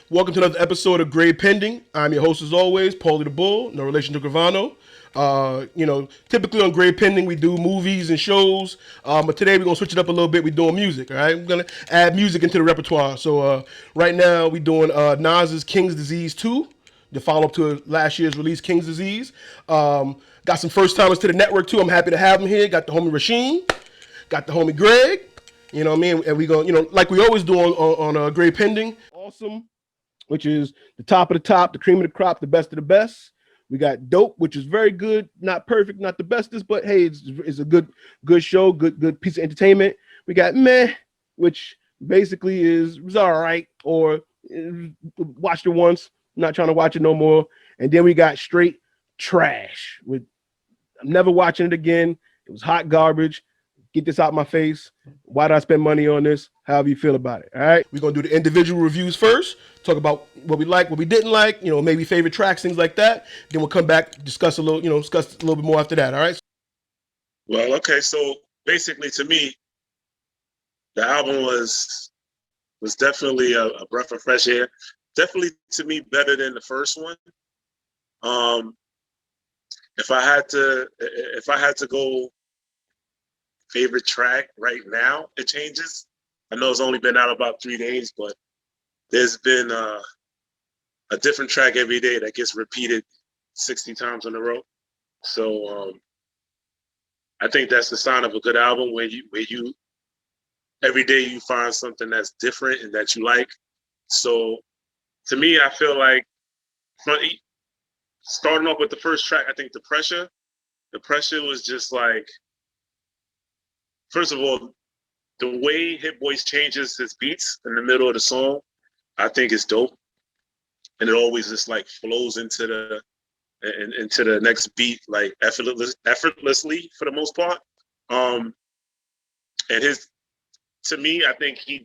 Welcome to another episode of Grade Pending. I'm your host as always, Paulie the Bull, no relation to Gravano. Typically on Grade Pending we do movies and shows, but today we're gonna switch it up a little bit. We're doing music, all right? We're gonna add music into the repertoire. So right now we're doing Nas's King's Disease 2, the follow-up to last year's release, King's Disease. Got some first timers to the network too. I'm happy to have them here. Got the homie Rasheen, got the homie Greg. You know what I mean? And we go, like we always do on Grade Pending. Awesome, which is the top of the top, the cream of the crop, the best of the best. We got Dope, which is very good, not perfect, not the bestest, but hey, it's a good show, good piece of entertainment. We got Meh, which basically is all right, or watched it once, not trying to watch it no more. And then we got Straight Trash. I'm never watching it again. It was hot garbage. Get this out my face. Why did I spend money on this? However you feel about it. All right. We're gonna do the individual reviews first. Talk about what we like, what we didn't like. Maybe favorite tracks, things like that. Then we'll come back, discuss a little bit more after that. All right. Well, okay. So basically, to me, the album was definitely a breath of fresh air. Definitely to me better than the first one. If I had to go favorite track right now, it changes. I know it's only been out about 3 days, but there's been a different track every day that gets repeated 60 times in a row. So I think that's the sign of a good album, where you every day you find something that's different and that you like. So to me, I feel like starting off with the first track, I think the pressure was just like, first of all, the way Hit Boys changes his beats in the middle of the song, I think is dope. And it always just like flows into the next beat like effortlessly for the most part. And to me, I think he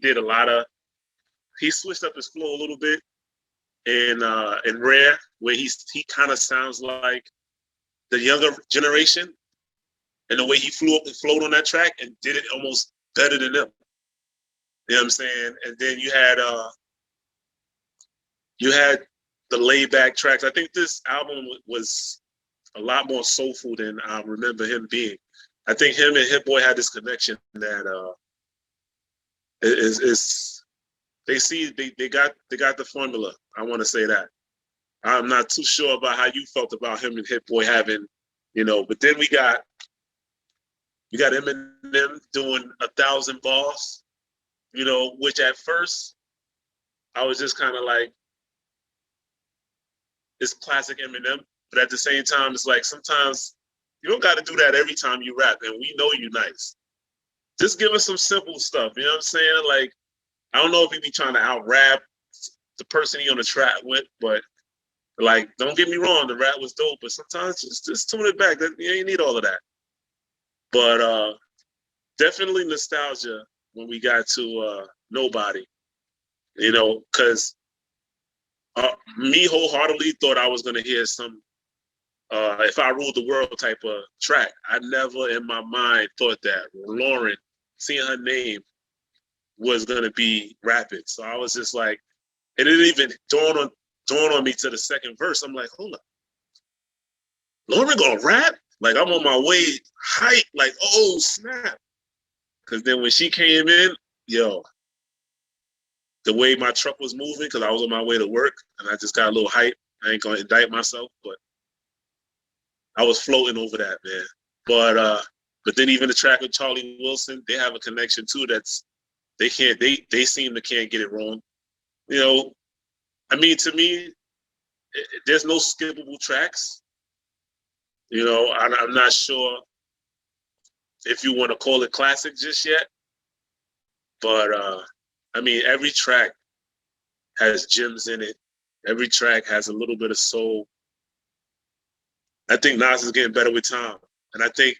switched up his flow a little bit in Rare, where he kind of sounds like the younger generation. And the way he flowed on that track and did it almost better than them. You know what I'm saying? And then you had the laid back tracks. I think this album was a lot more soulful than I remember him being. I think him and Hit Boy had this connection that they got the formula. I want to say that. I'm not too sure about how you felt about him and Hit Boy having, but then we got Eminem doing 1,000 bars, which at first I was just kind of like, it's classic Eminem. But at the same time, it's like sometimes you don't got to do that every time you rap, and we know you nice. Just give us some simple stuff, you know what I'm saying? Like, I don't know if he be trying to out-rap the person he on the track with, but like, don't get me wrong, the rap was dope, but sometimes just tune it back. You ain't need all of that. But definitely nostalgia when we got to Nobody, because me wholeheartedly thought I was going to hear some If I Ruled the World type of track. I never in my mind thought that Lauren, seeing her name, was going to be rapping. So I was just like, it didn't even dawn on me to the second verse. I'm like, hold up, Lauren going to rap? Like, I'm on my way hype, like, oh, snap. Because then when she came in, the way my truck was moving, because I was on my way to work, and I just got a little hype. I ain't going to indict myself, but I was floating over that, man. But then even the track with Charlie Wilson, they have a connection, too, they seem to can't get it wrong. I mean, to me, there's no skippable tracks. I'm not sure if you want to call it classic just yet, but I mean, every track has gems in it. Every track has a little bit of soul. I think Nas is getting better with time, and I think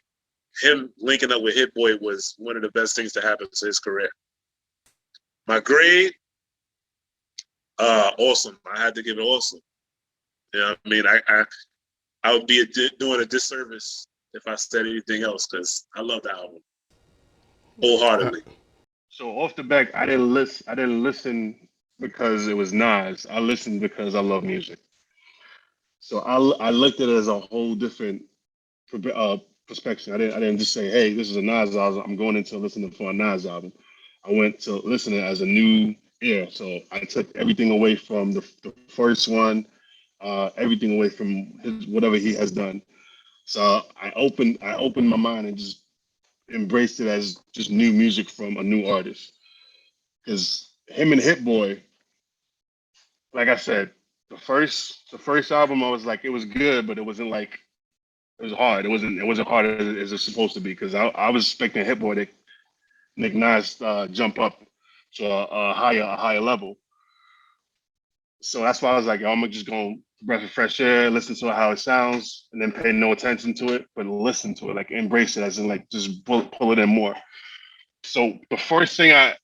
him linking up with Hit Boy was one of the best things to happen to his career. My grade, awesome. I had to give it awesome. I mean, I would be doing a disservice if I said anything else, because I love the album wholeheartedly. So off the back, I didn't listen because it was Nas. I listened because I love music. So I looked at it as a whole different perspective. I didn't just say, hey, this is a Nas album. I'm going into listening for a Nas album. I went to listening as a new ear. So I took everything away from the first one, everything away from his whatever he has done. So I opened my mind and just embraced it as just new music from a new artist. Because him and Hit Boy, like I said, the first album I was like it was good, but it wasn't like it was hard. It wasn't hard as it's supposed to be because I was expecting Hit Boy to make Nas jump up to a higher level. So that's why I was like, I'm gonna just go breath of fresh air, listen to how it sounds, and then pay no attention to it, but listen to it, like embrace it, as in like just pull it in more. So the first thing, as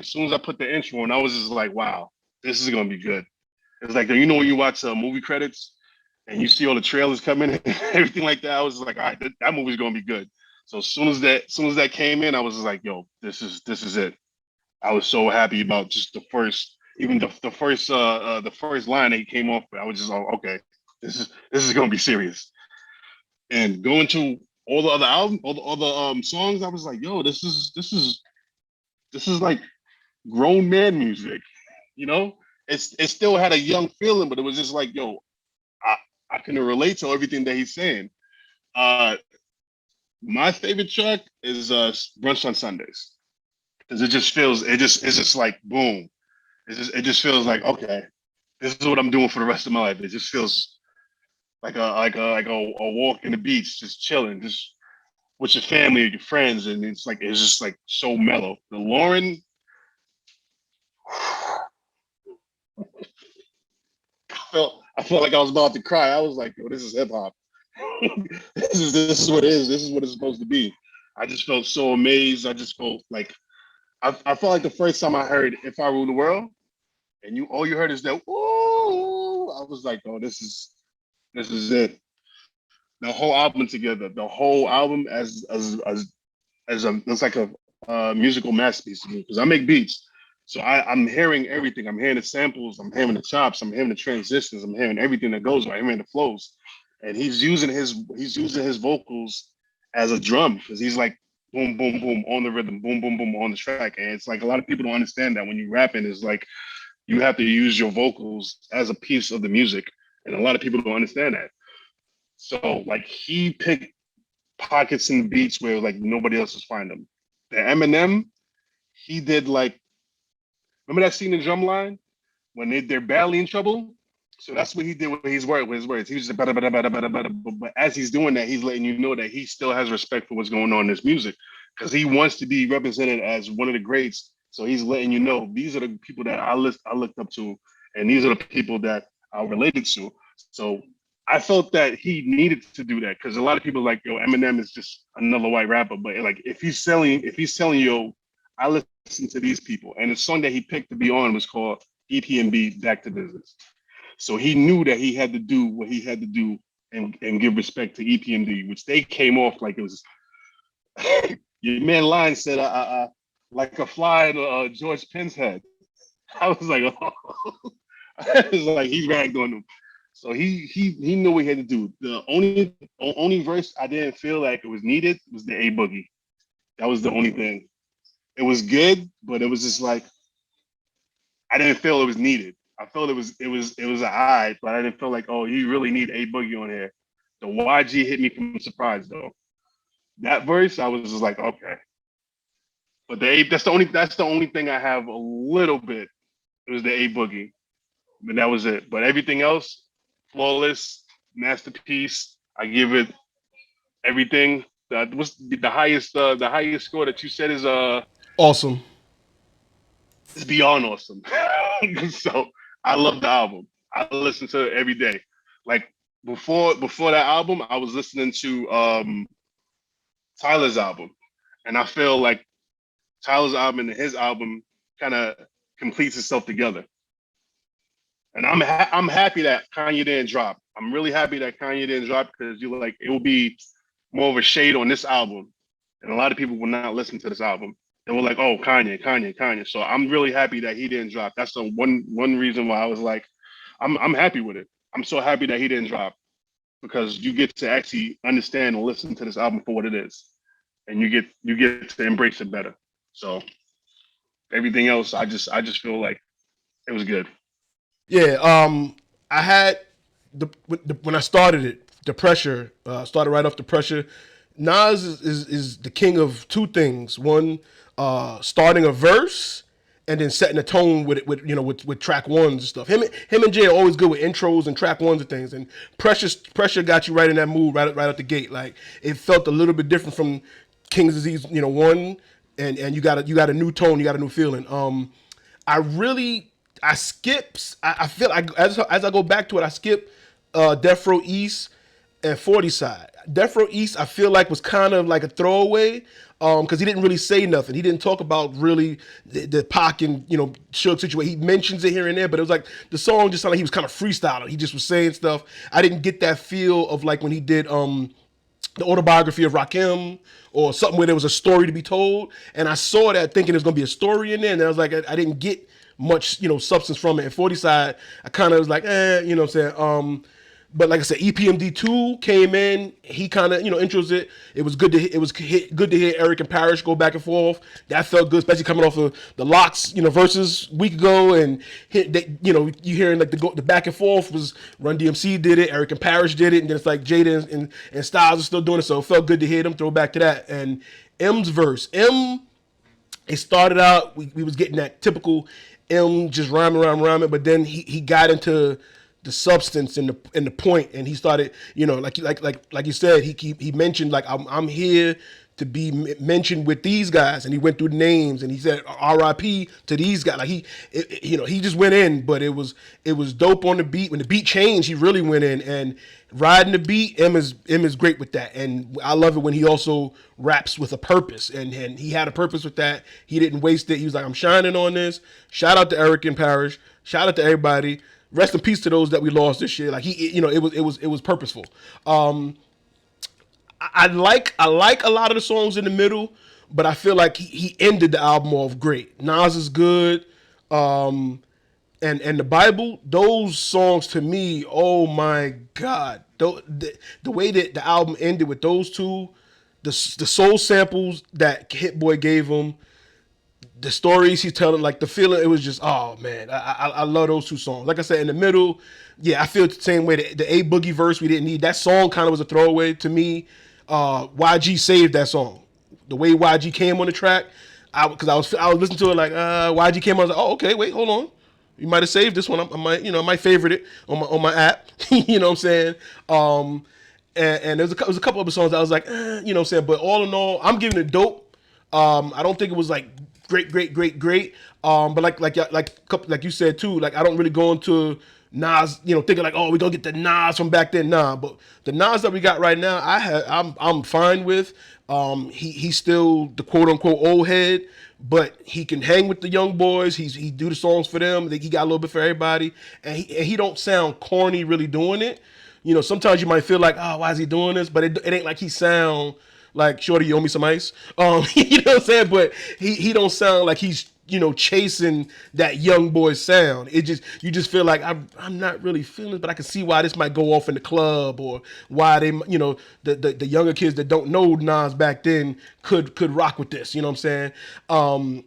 soon as I put the intro on, I was just like, wow, this is gonna be good. It's like when you watch movie credits and you see all the trailers coming and everything like that. I was like, all right, that movie's gonna be good. So as soon as that came in, I was just like, yo, this is it. I was so happy about just the first, even the first line that he came off with. I was just like, okay, this is gonna be serious. And going to all the other album, all the songs, I was like, yo, this is like grown man music, you know? It still had a young feeling, but it was just like, yo, I, I can relate to everything that he's saying. Uh, my favorite track is Brunch on Sundays because it's just like boom. It just feels like okay, this is what I'm doing for the rest of my life. It just feels like a walk in the beach, just chilling, just with your family or your friends, and it's just like so mellow. The Lauren, I felt like I was about to cry. I was like, yo, this is hip hop. This is what it is. This is what it's supposed to be. I just felt so amazed. I just felt like I felt like the first time I heard "If I Rule the World" and you all you heard is that "Ooh," I was like, oh, this is it. The whole album together, the whole album as a it's like a musical masterpiece to me because I make beats. So I'm hearing everything. I'm hearing the samples. I'm hearing the chops. I'm hearing the transitions. I'm hearing everything that goes. I'm hearing the flows, and he's using his vocals as a drum because he's like boom boom boom on the rhythm, boom boom boom on the track, and it's like a lot of people don't understand that when you rapping is like you have to use your vocals as a piece of the music, and a lot of people don't understand that. So like he picked pockets in the beats where like nobody else is finding them. The Eminem, he did like remember that scene in Drumline when they're badly in trouble. So that's what he did with his words. He was just bada, bada, bada, bada, bada. But as he's doing that, he's letting you know that he still has respect for what's going on in this music because he wants to be represented as one of the greats. So he's letting you know these are the people that I looked up to, and these are the people that I related to. So I felt that he needed to do that because a lot of people are like, yo, Eminem is just another white rapper. But like if he's selling yo, I listen to these people. And the song that he picked to be on was called EPMB Back to Business. So he knew that he had to do what he had to do and give respect to EPMD, which they came off like it was your man Line said, like a fly in George Penn's head. I was like, oh. I was like, he ragged on them. So he knew what he had to do. The only verse I didn't feel like it was needed was the A Boogie. That was the only thing. It was good, but it was just like I didn't feel it was needed. I felt it was an eye, but I didn't feel like oh you really need A Boogie on here. The YG hit me from surprise though. That verse I was just like okay, but the A that's the only thing I have a little bit. It was the A Boogie, but that was it. But everything else flawless masterpiece. I give it everything. What's the highest score that you said Awesome. is beyond awesome. So I love the album. I listen to it every day. Like before that album, I was listening to Tyler's album, and I feel like Tyler's album and his album kind of completes itself together. And I'm happy that Kanye didn't drop. I'm really happy that Kanye didn't drop because you like it will be more of a shade on this album, and a lot of people will not listen to this album. They were like, "Oh, Kanye, Kanye, Kanye." So I'm really happy that he didn't drop. That's the one reason why I was like, I'm happy with it. I'm so happy that he didn't drop because you get to actually understand and listen to this album for what it is, and you get to embrace it better. So everything else, I just feel like it was good. Yeah, I had when I started it, the pressure started right off the pressure. Nas is the king of two things. One, starting a verse and then setting a tone with it, with track ones and stuff. Him and Jay are always good with intros and track ones and things. And pressure got you right in that mood right out the gate. Like it felt a little bit different from King's Disease, one, and you got a new tone, you got a new feeling. I really I skips. I feel like as I go back to it, I skip Death Row East and 40 side. Death Row East, I feel like was kind of like a throwaway because he didn't really say nothing. He didn't talk about really the Pac and Suge situation. He mentions it here and there, but it was like the song just sounded like he was kind of freestyling. He just was saying stuff. I didn't get that feel of like when he did the autobiography of Rakim or something where there was a story to be told. And I saw that thinking there's gonna be a story in there, and I was like, I didn't get much, substance from it. And 40 side, I kind of was like, you know what I'm saying? But like I said, EPMD2 came in. He kind of, intros it. It was good to good to hear Eric and Parrish go back and forth. That felt good, especially coming off of the Locks, verses week ago, and you hearing like the back and forth was Run DMC did it, Eric and Parrish did it, and then it's like Jada and Styles are still doing it. So it felt good to hear them throw back to that. And M's verse, it started out we was getting that typical M just rhyming, but then he got into the substance and the point, and he started, like you said, he mentioned like I'm here to be mentioned with these guys, and he went through the names and he said R.I.P. to these guys. Like he just went in, but it was dope on the beat. When the beat changed, he really went in and riding the beat. M is great with that, and I love it when he also raps with a purpose, and he had a purpose with that. He didn't waste it. He was like, I'm shining on this. Shout out to Eric and Parrish. Shout out to everybody. Rest in peace to those that we lost this year. Like it was purposeful. I like a lot of the songs in the middle, but I feel like he ended the album off great. Nas is good, and the Bible. Those songs to me, oh my God, the way that the album ended with those two, the soul samples that Hit Boy gave him, the stories he's telling, like the feeling, it was just, oh man, I love those two songs. Like I said, in the middle, yeah, I feel the same way. The A Boogie verse, we didn't need that song. Kind of was a throwaway to me. YG saved that song. The way YG came on the track, because I was listening to it like YG came on. I was like, oh okay, wait, hold on. You might have saved this one. I might favorite it on my app. You know what I'm saying? And there was a couple other songs I was like, you know what I'm saying. But all in all, I'm giving it dope. I don't think it was like great. But like you said too, like I don't really go into Nas, thinking like, oh, we're gonna get the Nas from back then. Nah, but the Nas that we got right now, I'm fine with. He's still the quote unquote old head, but he can hang with the young boys. He do the songs for them. He got a little bit for everybody, and he don't sound corny really doing it. Sometimes you might feel like, oh, why is he doing this? But it ain't like he sound like, shorty, you owe me some ice. You know what I'm saying? But he don't sound like he's chasing that young boy sound. You just feel like I'm not really feeling it, but I can see why this might go off in the club, or why they the younger kids that don't know Nas back then could rock with this. You know what I'm saying?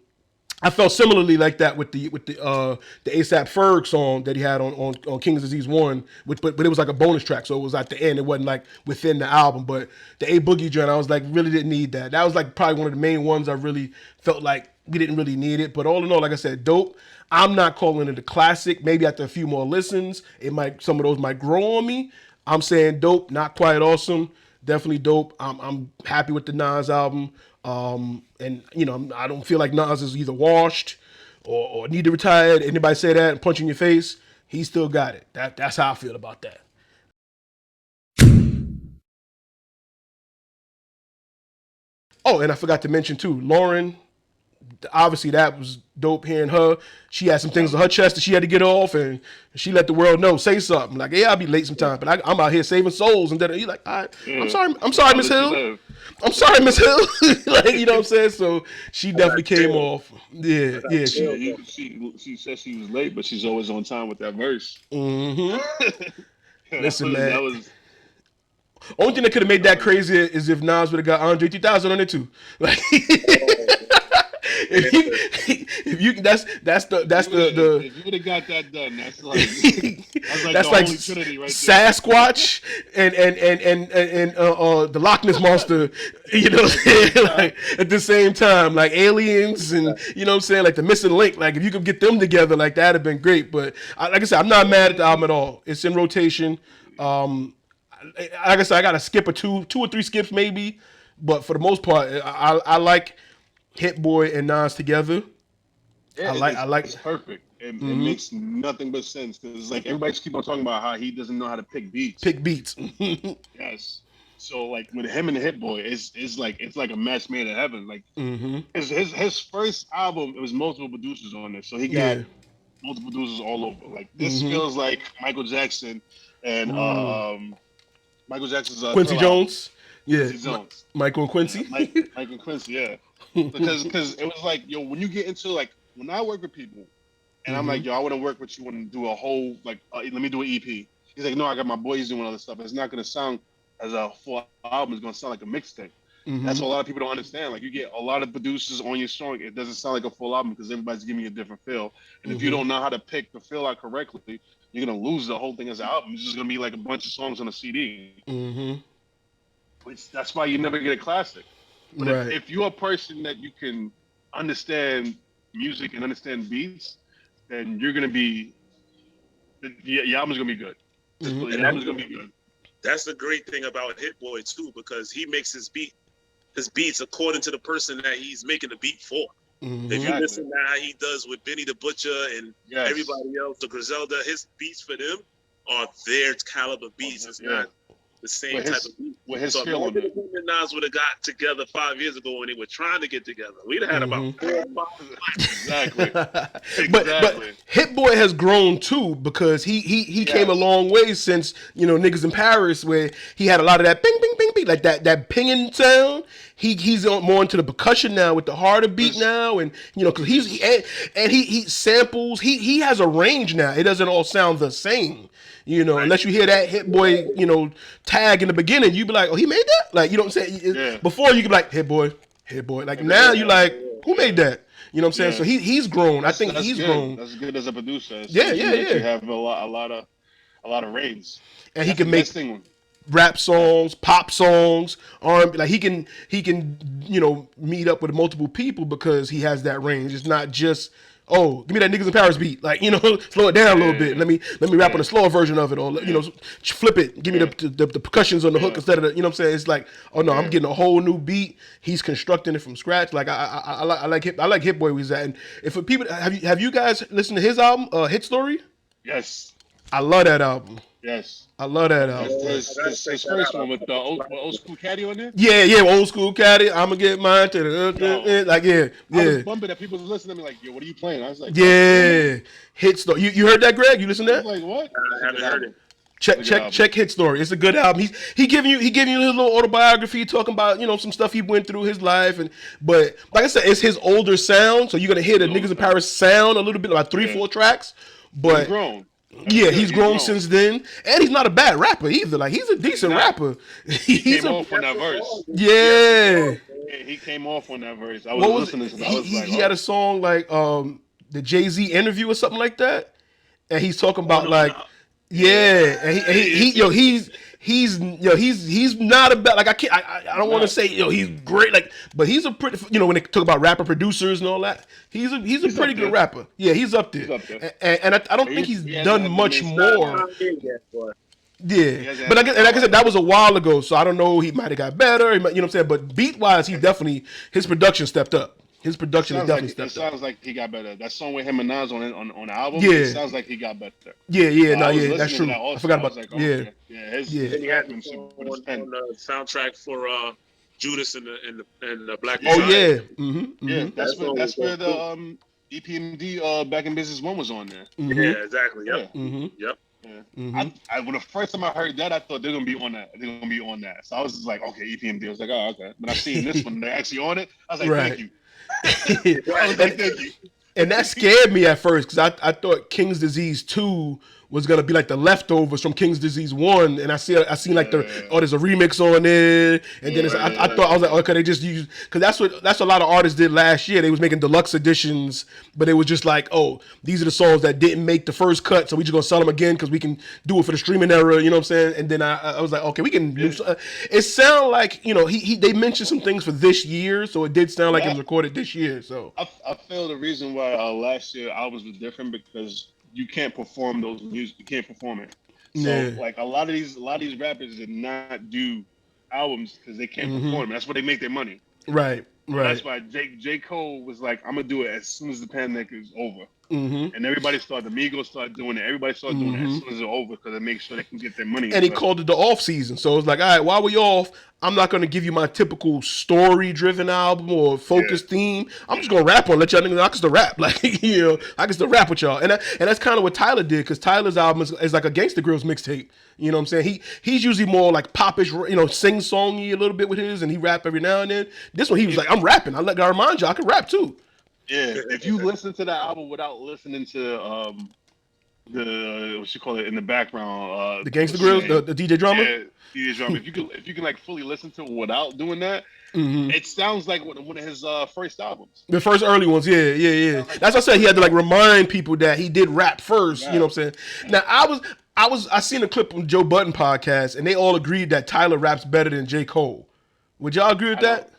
I felt similarly like that with the ASAP Ferg song that he had on King's Disease 1, but it was like a bonus track, so it was at the end. It wasn't like within the album. But the A Boogie joint, I was like, really didn't need that. That was like probably one of the main ones I really felt like we didn't really need it. But all in all, like I said, dope. I'm not calling it a classic. Maybe after a few more listens, some of those might grow on me. I'm saying dope, not quite awesome. Definitely dope. I'm happy with the Nas album. And I don't feel like Nas is either washed or need to retire. Anybody say that and punch in your face, he still got it. That's how I feel about that. Oh, and I forgot to mention too, Lauren, obviously that was dope hearing her. She had some things on her chest that she had to get off, and she let the world know, say something. Like, yeah, I'll be late sometime, but I'm out here saving souls. And then he's like, all right, I'm sorry, Miss Hill. I'm sorry, Miss Hill. Like, you know what I'm saying? So she definitely came off. Yeah. She said she was late, but she's always on time with that verse. Listen, man. That was only thing that could have made that crazier is if Nas would have got Andre 3000 on it too. Like, if you that's the if you would have got that done, that's like that's the like Holy Trinity right Sasquatch and the Loch Ness monster, you know what I'm saying? Like at the same time, like aliens and you know what I'm saying, like the missing link. Like if you could get them together, like that'd have been great. But like I said, I'm not mad at the album at all. It's in rotation. Like I said, I got to skip two or three skips maybe, but for the most part, I like Hit Boy and Nas together. Yeah, I like it's perfect. It makes nothing but sense because like everybody just keep on talking about how he doesn't know how to pick beats. Yes. So like with him and the Hit Boy, it's like a match made in heaven. Like his first album, it was multiple producers on there, so he got multiple producers all over. Like this feels like Michael Jackson and Michael Jackson's Quincy Jones. Quincy Jones. Michael and Quincy. Mike and Quincy, yeah. Because it was like, yo, when you get into like when I work with people and I'm like, yo, I want to work with you and do a whole like let me do an EP. He's like, no, I got my boys doing other stuff. It's not gonna sound as a full album, it's gonna sound like a mixtape. That's what a lot of people don't understand. Like you get a lot of producers on your song, it doesn't sound like a full album because everybody's giving you a different feel. And if you don't know how to pick the feel out correctly, you're gonna lose the whole thing as an album. It's just gonna be like a bunch of songs on a CD. Which that's why you never get a classic. But if you're a person that you can understand music and understand beats, then you're gonna be your album's gonna be good. Your album's gonna be good. That's the great thing about Hit Boy too, because he makes his beats according to the person that he's making the beat for. If you listen to how he does with Benny the Butcher and everybody else, the Griselda, his beats for them are their caliber beats. It's not the same type of beat. With his so skill on it. if him and Nas would have got together 5 years ago when they were trying to get together, we'd have had about 4 or 5. Exactly. But Hit Boy has grown too because he came a long way since Niggas in Paris, where he had a lot of that bing bing bing bing, like that pinging sound. He's more into the percussion now with the harder beat now, and because he samples. He has a range now. It doesn't all sound the same. Unless you hear that Hit Boy, tag in the beginning, you be like, oh, he made that? Like, you know what I'm saying? Before you could be like, Hit Boy. Like now you like, who made that? You know what I'm saying? So he's grown. I think he's grown. That's good as a producer. Yeah. You have a lot of range. And he can make rap songs, pop songs, R&B. Like he can meet up with multiple people because he has that range. It's not just give me that Niggas in Paris beat. Like, slow it down a little bit. Let me rap on a slower version of it, or flip it. Give me the percussions on the hook instead of the. You know what I'm saying? It's like, oh no, I'm getting a whole new beat. He's constructing it from scratch. Like I like Hit Boy. Who's that? And if for people, have you guys listened to his album, Hit Story? Yes. I love that album. Yes. I love that album. His first one with the old school caddy on there? Yeah, old school caddy. I'm gonna get mine to the like I was bumping that people was listening to me like, yo, what are you playing? I was like, Hit Story. You heard that, Greg? You listened to that? I was like, what? I haven't heard it. Check Hit Story. It's a good album. He giving you his little autobiography, talking about some stuff he went through his life, but like I said, it's his older sound, so you're gonna hear the Niggas in Paris sound a little bit, about 3-4 tracks. But he's grown. He's grown since then, and he's not a bad rapper either. Like he's a decent rapper. He came off on that verse. Yeah, he came off on that verse. I was listening to that. I was like, he had a song like the Jay-Z interview or something like that, and he's talking about he's not a bad, like I don't want to say he's great, like, but he's a pretty, when they talk about rapper producers and all that, he's a pretty good rapper. Yeah, he's up there. And I don't think he's done much more. Yeah, but like I said, that was a while ago, so I don't know. He might have got better. You know what I'm saying? But beat wise, his production stepped up. His production is definitely stepped up. It sounds like he got better. That song with him and Nas on the album, yeah, it sounds like he got better. That's true. I forgot about that. His craftsmanship with his pen. On the soundtrack for Judas and the Black Oh Messiah. yeah. Mm-hmm. Yeah, Mm-hmm. that's where the EPMD Back in Business 1 was on there. Mm-hmm. Yeah, exactly. Yep. Yeah. Mm-hmm. Yep. Yeah. Mm-hmm. When the first time I heard that, I thought they're gonna be on that. They're gonna be on that. So I was just like, okay, EPMD. I was like, oh, okay. But I seen this one, they're actually on it. I was like, Right. thank you. I was like, thank you. And that scared me at first because I thought King's Disease 2 was gonna be like the leftovers from King's Disease 1, and I seen like there's a remix on it, and then I thought I was like, okay, they just use, because that's a lot of artists did last year. They was making deluxe editions, but it was just like, oh, these are the songs that didn't make the first cut, so we just gonna sell them again because we can do it for the streaming era, you know what I'm saying? And then I was like, okay, we can do. It sounded like, you know, they mentioned some things for this year, so it did sound like it was recorded this year. So I feel the reason why last year albums was different because you can't perform those music. You can't perform it. So like a lot of these rappers did not do albums because they can't perform. That's where they make their money. Right. That's why J. Cole was like, I'm gonna do it as soon as the pandemic is over. And everybody started. The Migos started doing it. Everybody started doing it as soon as it's over because it makes sure they can get their money. And he called it the off season. So it's like, all right, while we off, I'm not gonna give you my typical story driven album or focus theme. I'm just gonna rap on, let y'all niggas know I can still rap. Like, you know, I can still rap with y'all. And that's kind of what Tyler did, because Tyler's album is like a Gangsta Grills mixtape. You know what I'm saying? He's usually more like popish, you know, sing songy a little bit with his, and he rap every now and then. This one he was like, I'm rapping. I remind you, I can rap too. Yeah, if you listen to that album without listening to the what you call it in the background, the Gangsta Grills, the DJ drama. Yeah, DJ drama. if you can like fully listen to it without doing that, it sounds like one of his first albums. The first early ones, yeah. That's what I said. He had to like remind people that he did rap first. You know what I'm saying? Now I seen a clip on Joe Budden podcast, and they all agreed that Tyler raps better than J. Cole. Would y'all agree with that?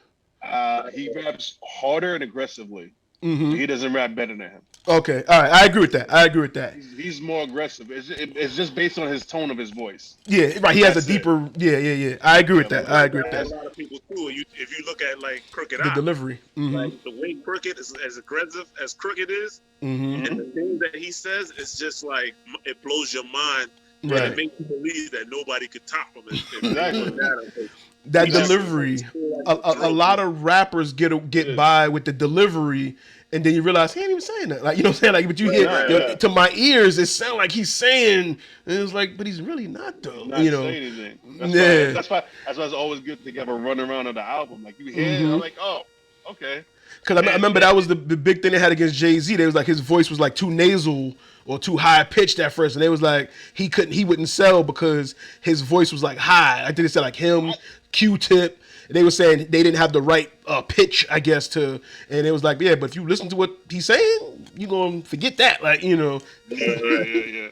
He raps harder and aggressively. He doesn't rap better than him. Okay, all right, I agree with that. He's more aggressive. It's just based on his tone of his voice. Yeah, right. He has a deeper. Yeah. I agree with that. A lot of people too. If you look at like Crooked The Eye, delivery, like the way Crooked is as aggressive as Crooked is, and the things that he says, it's just like it blows your mind. Right. And it makes you believe that nobody could top him. Exactly. That delivery, a lot of rappers get by with the delivery, and then you realize he ain't even saying that. Like, you know what I'm saying? Like, but you hear to my ears, it sounds like he's saying, and it's like, but he's really not though. Not you know? saying anything. That's why it's always good to have a run around of the album. Like you hear, I'm like, oh, okay. Because I remember that was the big thing they had against Jay-Z. They was like his voice was like too nasal or too high pitched at first, and they was like he wouldn't sell because his voice was like high. I think they said like him, Q-Tip. They were saying they didn't have the right pitch, I guess, and it was like, yeah, but if you listen to what he's saying, you're gonna forget that, like, you know. Yeah.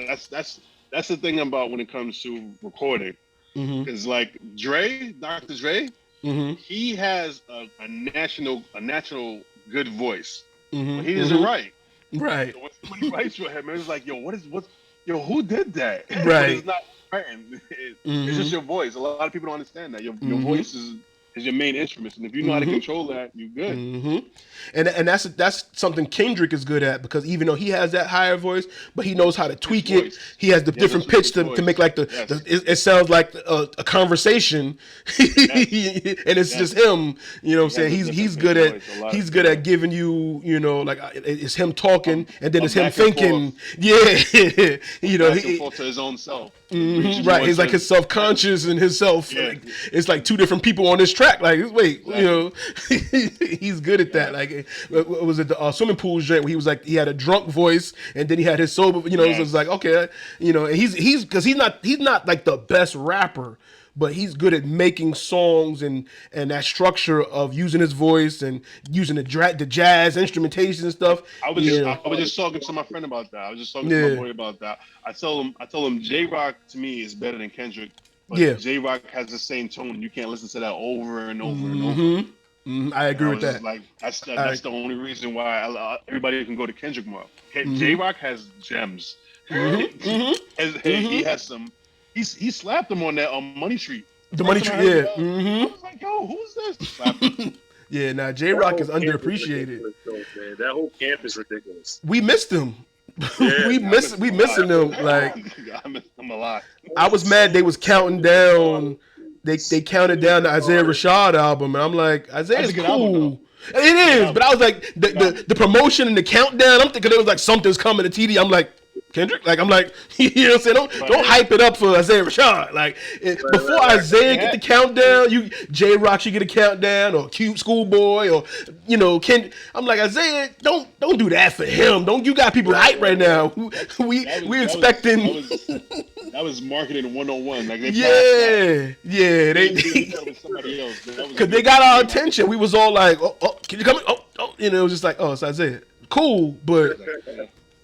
That's the thing about when it comes to recording, is like Dr. Dre. He has a natural good voice. But he doesn't write. Right. So when somebody writes for him, it's like, who did that? Right. It's not writing. It's just your voice. A lot of people don't understand that. Your voice is your main instrument, and if you know how to control that, you're good. And that's something Kendrick is good at, because even though he has that higher voice, but he knows how to tweak it. He has the different pitch to make like it sounds like a conversation, and it's just him. You know what I'm saying? He's good at giving you, you know, like it's him talking, and then it's him thinking. Yeah, you know, he to his own self. Right, he's like his self-conscious and his self. Yeah. Like, it's like two different people on this track. Like, wait, you know, he's good at that. Like, was it the swimming pool joint where he was like, he had a drunk voice and then he had his sober. You know, it was like, okay, you know, and he's because he's not like the best rapper, but he's good at making songs and that structure of using his voice and using the jazz instrumentation and stuff. I was just talking to my friend about that. I was just talking to my boy about that. I told him J-Rock to me is better than Kendrick. But J-Rock has the same tone. You can't listen to that over and over and over. I agree with that. Like that's the only reason why everybody can go to Kendrick more. J-Rock has gems. He has some. He slapped him on that Money Street. The Money Street, yeah. I was like, yo, who's this? Yeah, now J-Rock is underappreciated. That whole camp is ridiculous. We missed him. Yeah, we missing them. Like, I miss him a lot. I was mad they was counting down they counted down the Isaiah Rashad album, and I'm like, Isaiah's That's a good album, cool. though. It is, album. but I was like, the promotion and the countdown. I'm thinking it was like something's coming to TD. I'm like, Kendrick, like I'm like, you know what I'm saying? Don't hype it up for Isaiah Rashad. Like before Isaiah get the countdown, J Rock should get a countdown, or Cute Schoolboy, or Ken. I'm like, Isaiah, don't do that for him. Don't you got people hype right now? We expecting. That was marketing 101. Like they somebody else. because they got our attention. We was all like, oh, can you come in? Oh, it was just like, oh, it's Isaiah. Cool, but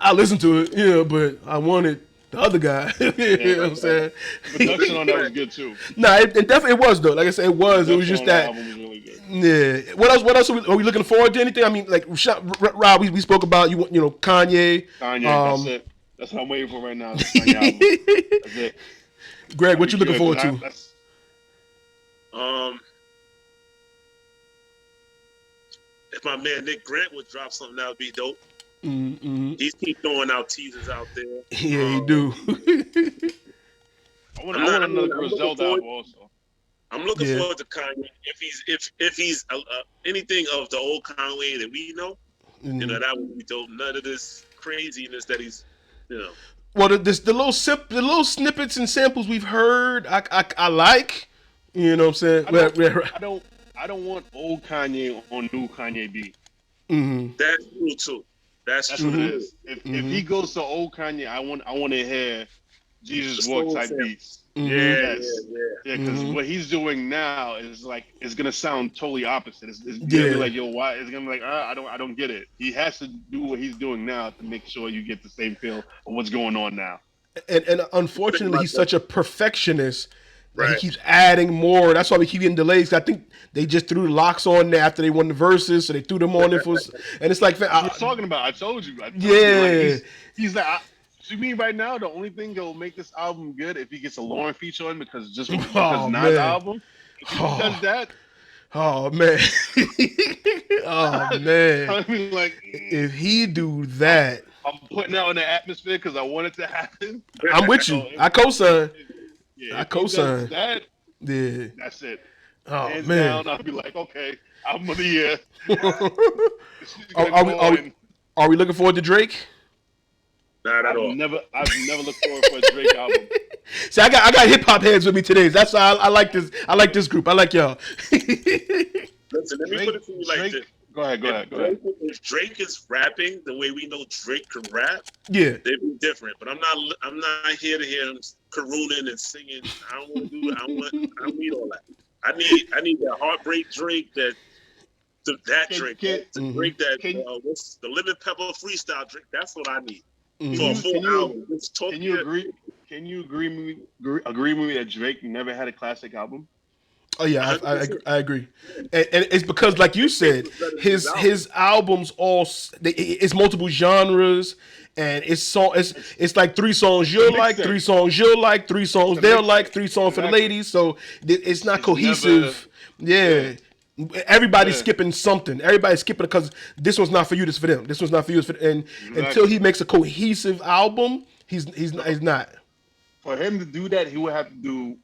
I listened to it, but I wanted the other guy. You know what I'm saying? Production on that was good too. Nah, it definitely was though. Like I said, it was. It was just that. Album was really good. Yeah. What else are we looking forward to? Anything? I mean, like Rob, we spoke about Kanye. Kanye, that's it. That's what I'm waiting for right now. Kanye album. That's it. Greg, what you looking forward to? If my man Nick Grant would drop something, that would be dope. Mm-hmm. He's keep throwing out teasers out there. Yeah, he do. I want another Griselda album also. I'm looking forward to Kanye. If he's anything of the old Kanye that we know, that would be dope. None of this craziness that he's, Well, the little snippets and samples we've heard, I like. You know what I'm saying? I don't want old Kanye on new Kanye beat. Mm-hmm. That's true too. That's what it is. If he goes to old Kanye, I want to hear Jesus Walk type beats. Yeah, because what he's doing now is gonna sound totally opposite. It's gonna be like, yo, why? It's gonna be like, I don't get it. He has to do what he's doing now to make sure you get the same feel of what's going on now. And unfortunately, he's such a perfectionist that he keeps adding more. That's why we keep getting delays. I think they just threw the locks on there after they won the verses, so they threw them on there for. And it's like, I was talking about. I told you. He's like. You mean right now the only thing that will make this album good if he gets a Lauren feature on because Nas album. If he does that. Oh man. Oh man. I mean, like if he do that, I'm putting out in the atmosphere because I want it to happen. I'm with you. I co-sign. I co-sign. That. Yeah. That's it. Oh Hands man. down, I'll be like, okay, album of the year. Are we looking forward to Drake? Not at all. I've never looked forward for a Drake album. See, I got hip hop heads with me today. That's why I like this. I like this group. I like y'all. Listen, let me put it to you like this. Go ahead. If Drake is rapping the way we know Drake can rap, they'd be different. But I'm not here to hear him carooning and singing. I don't want to do it. I don't need all that. I need that heartbreak Drake, Drake that what's the Living Pepper freestyle Drake. That's what I need. For a full album. Can you agree? Can you agree with me that Drake never had a classic album? Oh yeah, I agree, and it's because, like you said, his albums it's multiple genres, and it's like 3 songs you'll like, 3 songs you'll like, 3 songs they'll like, 3 songs for the ladies. So it's not cohesive. Everybody's skipping something. Everybody's skipping because this one's not for you. This is for them. This one's not for you. It's for and until he makes a cohesive album, he's not. For him to do that, he would have to do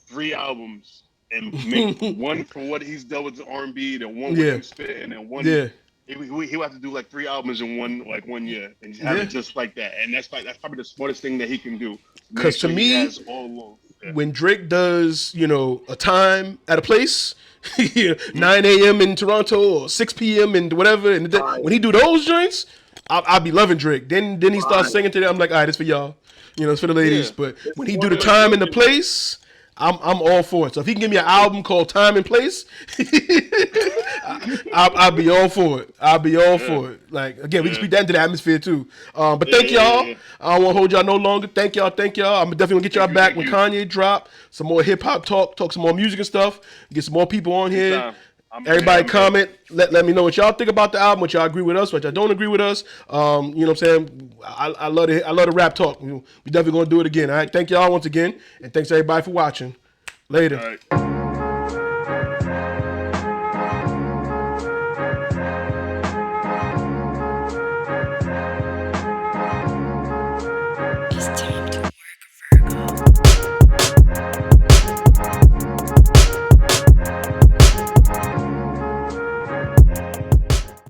3 albums and make one for what he's done with the R&B, then one with him spitting, and one. Yeah. He would have to do like 3 albums in one year, and have it just like that. And that's probably the smartest thing that he can do. Because to me, when Drake does, a time at a place, 9 a.m. in Toronto or 6 p.m. and whatever, and when he do those joints, I'll be loving Drake. Then he starts singing to them. I'm like, all right, it's for y'all. It's for the ladies. But when he do the time and the place, I'm all for it. So if he can give me an album called Time and Place, I'll be all for it. I'll be all for it. Like, again, we can speak that into the atmosphere too. But thank y'all. I don't want to hold y'all no longer. Thank y'all. I'm definitely going to get y'all back when Kanye drop. Some more hip hop talk some more music and stuff. Get some more people on here. Everybody comment. Let me know what y'all think about the album, what y'all agree with us, what y'all don't agree with us. You know what I'm saying? I love the rap talk. We definitely gonna do it again. All right. Thank y'all once again, and thanks everybody for watching. Later.